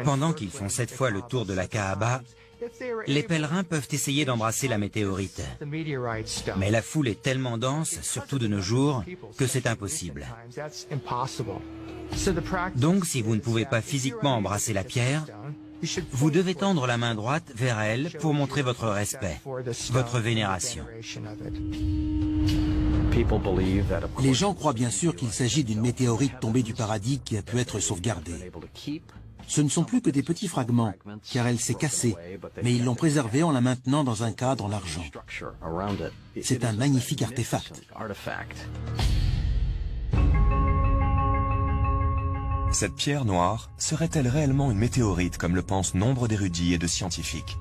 Pendant qu'ils font 7 fois le tour de la Kaaba, les pèlerins peuvent essayer d'embrasser la météorite. Mais la foule est tellement dense, surtout de nos jours, que c'est impossible. Donc, si vous ne pouvez pas physiquement embrasser la pierre, vous devez tendre la main droite vers elle pour montrer votre respect, votre vénération. Les gens croient bien sûr qu'il s'agit d'une météorite tombée du paradis qui a pu être sauvegardée. Ce ne sont plus que des petits fragments, car elle s'est cassée, mais ils l'ont préservée en la maintenant dans un cadre en argent. C'est un magnifique artefact. Cette pierre noire serait-elle réellement une météorite comme le pensent nombre d'érudits et de scientifiques?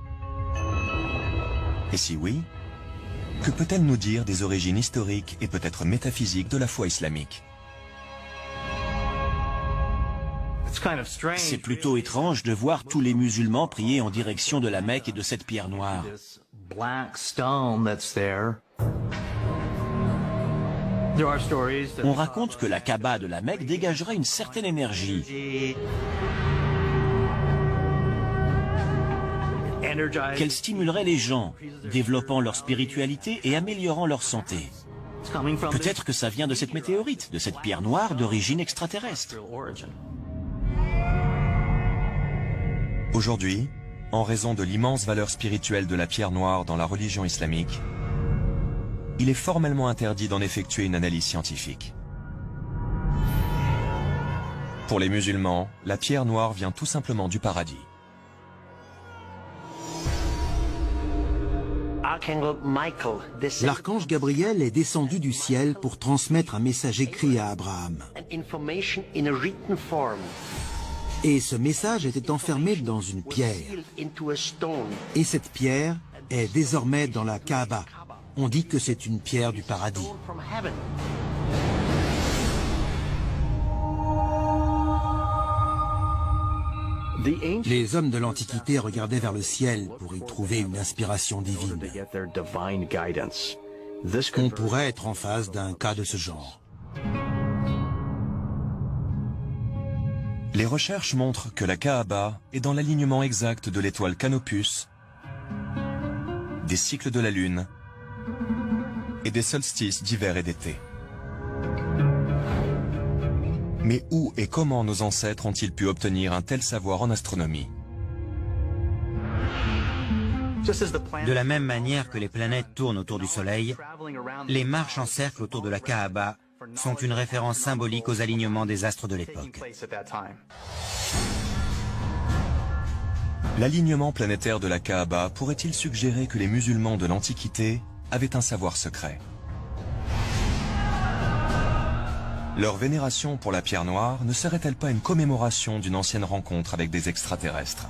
Et si oui, que peut-elle nous dire des origines historiques et peut-être métaphysiques de la foi islamique? C'est plutôt étrange de voir tous les musulmans prier en direction de la Mecque et de cette pierre noire. On raconte que la Kaaba de la Mecque dégagerait une certaine énergie, qu'elle stimulerait les gens, développant leur spiritualité et améliorant leur santé. Peut-être que ça vient de cette météorite, de cette pierre noire d'origine extraterrestre. Aujourd'hui, en raison de l'immense valeur spirituelle de la pierre noire dans la religion islamique, il est formellement interdit d'en effectuer une analyse scientifique. Pour les musulmans, la pierre noire vient tout simplement du paradis. L'archange Gabriel est descendu du ciel pour transmettre un message écrit à Abraham. Et ce message était enfermé dans une pierre. Et cette pierre est désormais dans la Kaaba. On dit que c'est une pierre du paradis. Les hommes de l'Antiquité regardaient vers le ciel pour y trouver une inspiration divine. On pourrait être en face d'un cas de ce genre. Les recherches montrent que la Kaaba est dans l'alignement exact de l'étoile Canopus, des cycles de la Lune et des solstices d'hiver et d'été. Mais où et comment nos ancêtres ont-ils pu obtenir un tel savoir en astronomie? De la même manière que les planètes tournent autour du Soleil, les marches en cercle autour de la Kaaba sont une référence symbolique aux alignements des astres de l'époque. L'alignement planétaire de la Kaaba pourrait-il suggérer que les musulmans de l'Antiquité avaient un savoir secret? Leur vénération pour la pierre noire ne serait-elle pas une commémoration d'une ancienne rencontre avec des extraterrestres?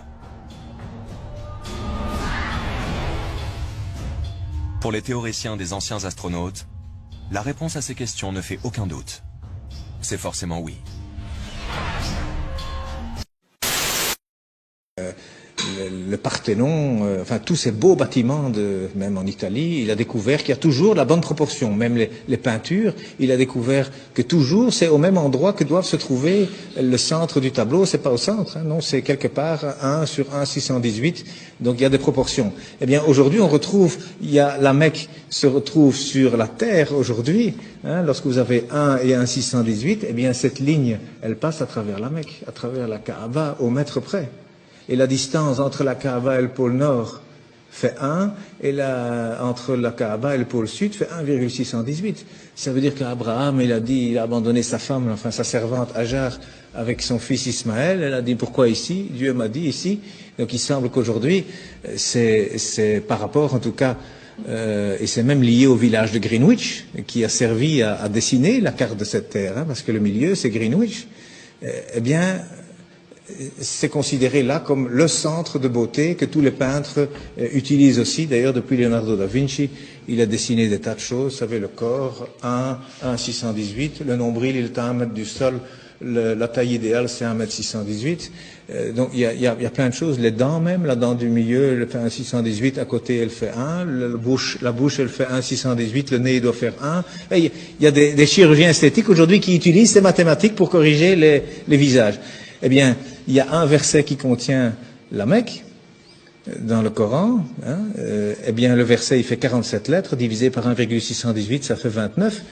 Pour les théoriciens des anciens astronautes, la réponse à ces questions ne fait aucun doute. C'est forcément oui. Le Parthénon, enfin tous ces beaux bâtiments, même en Italie, il a découvert qu'il y a toujours la bonne proportion. Même les peintures, il a découvert que toujours c'est au même endroit que doivent se trouver le centre du tableau. C'est pas au centre, hein, non, c'est quelque part 1 sur 1,618. Donc il y a des proportions. Eh bien aujourd'hui on retrouve, la Mecque se retrouve sur la terre aujourd'hui. Hein, lorsque vous avez 1 et 1,618, eh bien cette ligne, elle passe à travers la Mecque, à travers la Kaaba au mètre près. Et la distance entre la Kaaba et le pôle Nord fait 1, et entre la Kaaba et le pôle Sud fait 1,618. Ça veut dire qu'Abraham, il a abandonné sa femme, enfin sa servante Hajar, avec son fils Ismaël. Elle a dit, pourquoi ici? Dieu m'a dit ici. Donc il semble qu'aujourd'hui, c'est par rapport en tout cas, et c'est même lié au village de Greenwich, qui a servi à dessiner la carte de cette terre, hein, parce que le milieu c'est Greenwich. Eh bien, c'est considéré là comme le centre de beauté que tous les peintres utilisent aussi. D'ailleurs, depuis Leonardo da Vinci, il a dessiné des tas de choses. Vous savez, le corps, 1,618, le nombril, il est à 1 mètre du sol, la taille idéale c'est 1,618 m. Donc il y a plein de choses. Les dents même, la dent du milieu elle fait 1,618 m, à côté elle fait 1, la bouche elle fait 1,618 m, le nez il doit faire 1. Et il y a des chirurgiens esthétiques aujourd'hui qui utilisent ces mathématiques pour corriger les visages. Eh bien, il y a un verset qui contient la Mecque dans le Coran, eh bien le verset il fait 47 lettres, divisé par 1,618, ça fait 29.